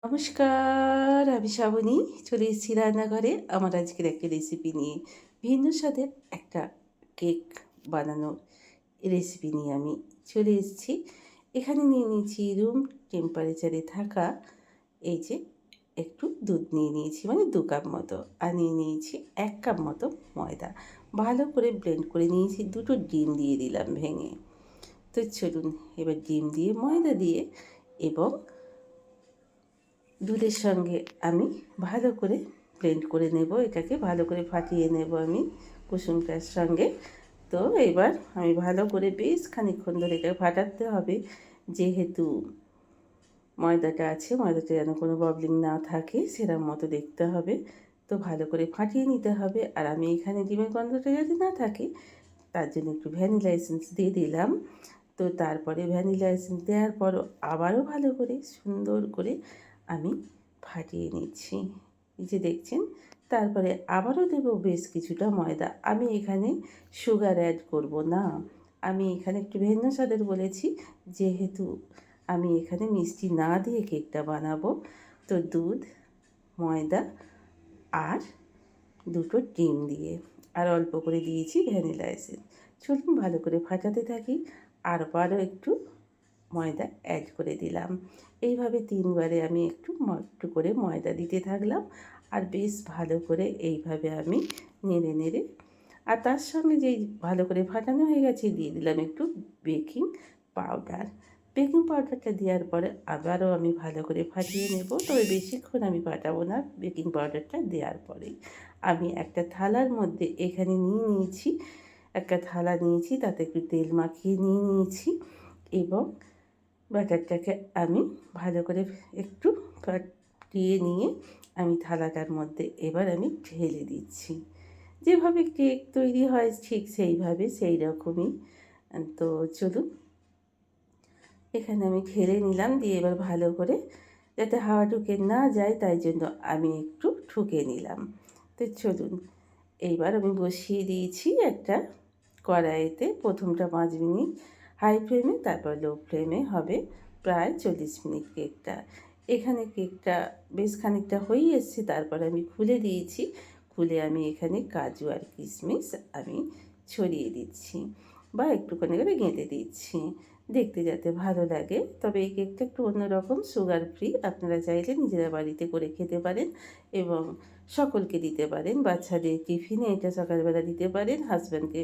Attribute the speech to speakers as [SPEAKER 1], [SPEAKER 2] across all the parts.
[SPEAKER 1] নমস্কার, আমি শ্রাবণী। চলে এসেছি রান্নাঘরে আমার আজকের একটা রেসিপি নিয়ে। ভিন্ন স্বাদের একটা কেক বানানোর রেসিপি নিয়ে আমি চলে এসেছি। এখানে নিয়ে নিয়েছি রুম টেম্পারেচারে থাকা এই যে একটু দুধ নিয়ে নিয়েছি, মানে ২ কাপ মতো। আর নিয়ে নিয়েছি ১ কাপ মতো ময়দা। ভালো করে ব্লেন্ড করে নিয়েছি। ২টো ডিম দিয়ে দিলাম ভেঙে। তো চলুন এবার ডিম দিয়ে, ময়দা দিয়ে এবং দুধের সঙ্গে আমি ভালো করে ব্লেন্ড করে নেব। এটাকে ভালো করে ফাটিয়ে নেব আমি কুসুমটার সঙ্গে। তো এবার আমি ভালো করে বেশ খানিকক্ষণ ধরে এটাকে ফাটাতে হবে, যেহেতু ময়দাটা আছে, ময়দাটা যেন কোনো বাবলিং না থাকে সেরকম মতো দেখতে হবে। তো ভালো করে ফাটিয়ে নিতে হবে। আর আমি এখানে ডিমের গন্ধটা যাতে না থাকে তার জন্য একটু ভ্যানিলা এসেন্স দিয়ে দিলাম। তো তারপরে ভ্যানিলা এসেন্স দেওয়ার পরও আবারও ভালো করে সুন্দর করে আমি ফাটিয়ে নিচ্ছি। এই যে দেখছেন। তারপরে আবারও দেবো বেশ কিছুটা ময়দা। আমি এখানে সুগার অ্যাড করব না। আমি এখানে একটু ভিন্ন স্বাদের বলেছি, যেহেতু আমি এখানে মিষ্টি না দিয়ে কেকটা বানাবো। তো দুধ, ময়দা আর ২টো ডিম দিয়ে আর অল্প করে দিয়েছি ভ্যানিলা এসেন্স। চলুন ভালো করে ফাটাতে থাকি। আবারও একটু ময়দা অ্যাড করে দিলাম। এইভাবে ৩ বারে আমি একটু করে ময়দা দিতে থাকলাম। আর বেশ ভালো করে এইভাবে আমি নেড়ে নেড়ে, আর তার সঙ্গে যেই ভালো করে ফাটানো হয়ে গেছে দিয়ে দিলাম একটু বেকিং পাউডার। বেকিং পাউডারটা দেওয়ার পরে আবারও আমি ভালো করে ফাটিয়ে নেব। তবে বেশিক্ষণ আমি ফাটাবো না বেকিং পাউডারটা দেওয়ার পরেই। আমি একটা থালার মধ্যে এখানে নিয়েছি, একটা থালা নিয়েছি, তাতে একটু তেল মাখিয়ে নিয়েছি এবং ব্যাটারটাকে আমি ভালো করে একটু ফাটিয়ে নিয়ে আমি থালাটার মধ্যে এবার আমি ঢেলে দিচ্ছি। যেভাবে কেক তৈরি হয় ঠিক সেইভাবে, সেই রকমই। তো চলুন এখানে আমি ঢেলে নিলাম, দিয়ে এবার ভালো করে যাতে হাওয়া ঢুকে না যায় তাই জন্য আমি একটু ঠুকে নিলাম। তো চলুন এইবার আমি বসিয়ে দিয়েছি একটা কড়াইতে। প্রথমটা ৫ মিনিট হাই ফ্লেমে, তারপর লো ফ্লেমে হবে প্রায় ৪০ মিনিট কেকটা। এখানে কেকটা বেশ খানিকটা হয়েই এসছে, তারপর আমি খুলে দিয়েছি। খুলে আমি এখানে কাজু আর কিশমিশ আমি ছড়িয়ে দিচ্ছি বা একটুখানি করে গেঁথে দিচ্ছি, দেখতে যাতে ভালো লাগে। তবে এই কেকটা একটু অন্যরকম, সুগার ফ্রি। আপনারা চাইলে নিজেরা বাড়িতে করে খেতে পারেন এবং সকলকে দিতে পারেন। বাচ্চাদের টিফিনে এটা সকালবেলা দিতে পারেন, হাসব্যান্ডকে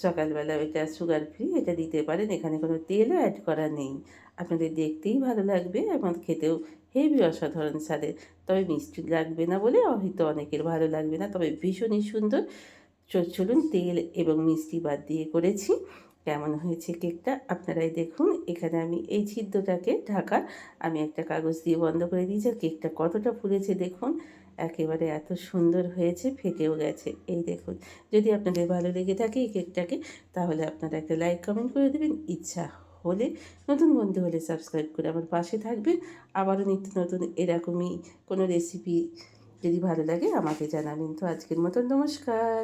[SPEAKER 1] সকালবেলা এটা সুগার ফ্রি এটা দিতে পারেন। এখানে কোনো তেলও অ্যাড করা নেই। আপনাদের দেখতেই ভালো লাগবে এবং খেতেও হেবি অসাধারণ স্বাদের। তবে মিষ্টি লাগবে না বলে হয়তো অনেকের ভালো লাগবে না, তবে ভীষণই সুন্দর। চলুন তেল এবং মিষ্টি বাদ দিয়ে করেছি। কেমন হয়েছে কেকটা আপনারাই দেখুন। এখানে আমি এই ছিদ্রটাকে ঢাকার আমি একটা কাগজ দিয়ে বন্ধ করে দিয়েছি। আর কেকটা কতটা ফুলেছে দেখুন, একেবারে এত সুন্দর হয়েছে, ফেটেও গেছে। এই দেখুন। যদি আপনাদের ভালো লেগে থাকে এই কেকটাকে, তাহলে আপনারা একটা লাইক কমেন্ট করে দেবেন। ইচ্ছা হলে, নতুন বন্ধু হলে সাবস্ক্রাইব করে আমার পাশে থাকবেন। আবারও নিত্য নতুন এরকমই কোনো রেসিপি যদি ভালো লাগে আমাকে জানাবেন। তো আজকের মতন নমস্কার।